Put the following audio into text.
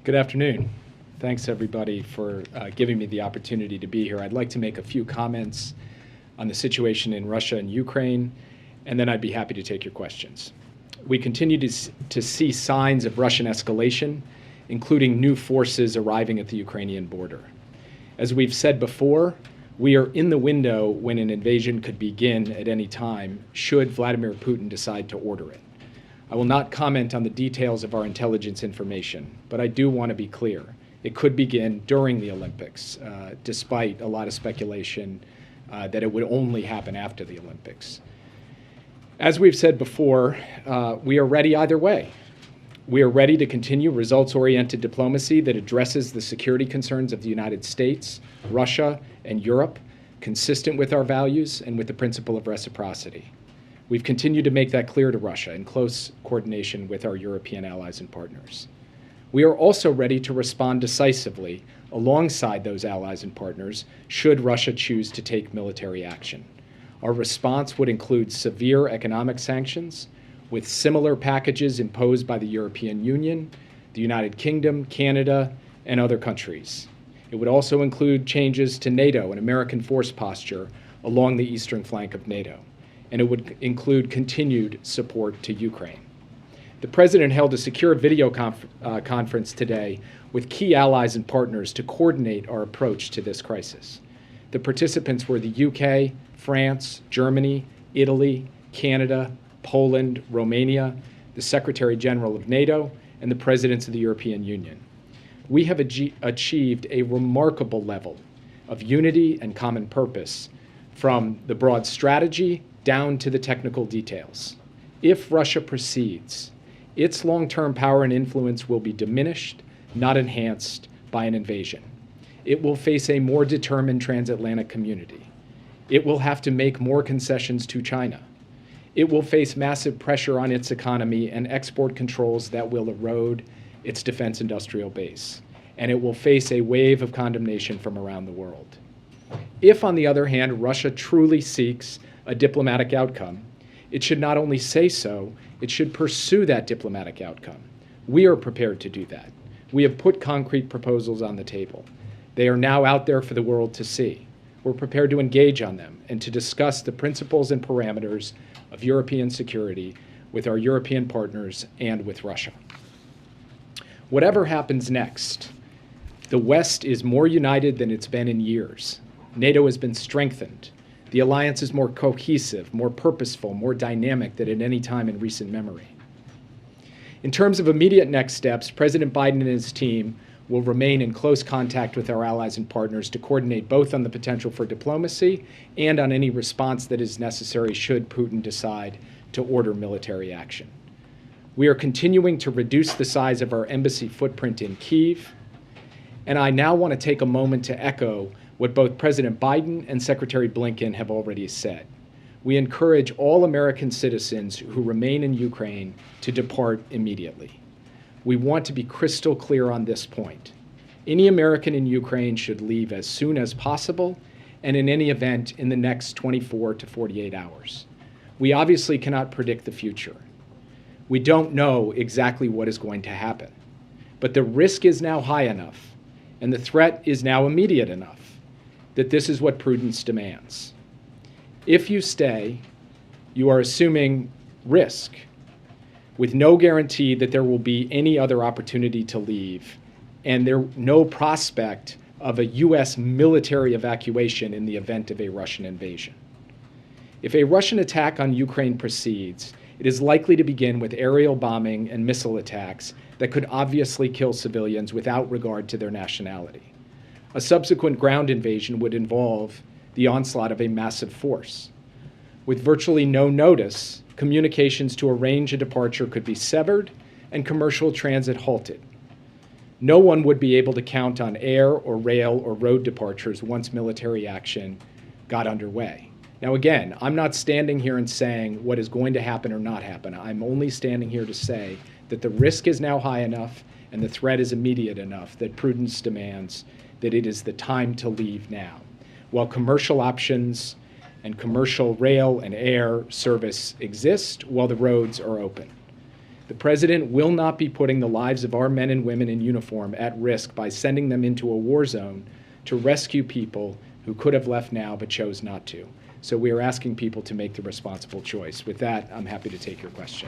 Good afternoon. Thanks, everybody, for giving me the opportunity to be here. I'd like to make a few comments on the situation in Russia and Ukraine, and then I'd be happy to take your questions. We continue to see signs of Russian escalation, including new forces arriving at the Ukrainian border. As we've said before, we are in the window when an invasion could begin at any time, should Vladimir Putin decide to order it. I will not comment on the details of our intelligence information, but I do want to be clear. It could begin during the Olympics, despite a lot of speculation that it would only happen after the Olympics. As we've said before, we are ready either way. We are ready to continue results-oriented diplomacy that addresses the security concerns of the United States, Russia, and Europe, consistent with our values and with the principle of reciprocity. We've continued to make that clear to Russia in close coordination with our European allies and partners. We are also ready to respond decisively alongside those allies and partners should Russia choose to take military action. Our response would include severe economic sanctions with similar packages imposed by the European Union, the United Kingdom, Canada, and other countries. It would also include changes to NATO and American force posture along the eastern flank of NATO. And it would include continued support to Ukraine. The President held a secure video conference today with key allies and partners to coordinate our approach to this crisis. The participants were the UK, France, Germany, Italy, Canada, Poland, Romania, the Secretary General of NATO, and the Presidents of the European Union. We have achieved a remarkable level of unity and common purpose from the broad strategy down to the technical details. If Russia proceeds, its long-term power and influence will be diminished, not enhanced, by an invasion. It will face a more determined transatlantic community. It will have to make more concessions to China. It will face massive pressure on its economy and export controls that will erode its defense industrial base. And it will face a wave of condemnation from around the world. If, on the other hand, Russia truly seeks a diplomatic outcome, it should not only say so, it should pursue that diplomatic outcome. We are prepared to do that. We have put concrete proposals on the table. They are now out there for the world to see. We're prepared to engage on them and to discuss the principles and parameters of European security with our European partners and with Russia. Whatever happens next, the West is more united than it's been in years. NATO has been strengthened. The alliance is more cohesive, more purposeful, more dynamic than at any time in recent memory. In terms of immediate next steps, President Biden and his team will remain in close contact with our allies and partners to coordinate both on the potential for diplomacy and on any response that is necessary should Putin decide to order military action. We are continuing to reduce the size of our embassy footprint in Kyiv, and I now want to take a moment to echo what both President Biden and Secretary Blinken have already said. We encourage all American citizens who remain in Ukraine to depart immediately. We want to be crystal clear on this point. Any American in Ukraine should leave as soon as possible, and in any event in the next 24 to 48 hours. We obviously cannot predict the future. We don't know exactly what is going to happen, but the risk is now high enough, and the threat is now immediate enough that this is what prudence demands. If you stay, you are assuming risk with no guarantee that there will be any other opportunity to leave and no prospect of a U.S. military evacuation in the event of a Russian invasion. If a Russian attack on Ukraine proceeds, it is likely to begin with aerial bombing and missile attacks that could obviously kill civilians without regard to their nationality. A subsequent ground invasion would involve the onslaught of a massive force. With virtually no notice, communications to arrange a departure could be severed and commercial transit halted. No one would be able to count on air or rail or road departures once military action got underway. Now again, I'm not standing here and saying what is going to happen or not happen. I'm only standing here to say that the risk is now high enough and the threat is immediate enough that prudence demands that it is the time to leave now, while commercial options and commercial rail and air service exist while the roads are open. The president will not be putting the lives of our men and women in uniform at risk by sending them into a war zone to rescue people who could have left now but chose not to. So we are asking people to make the responsible choice. With that, I'm happy to take your question.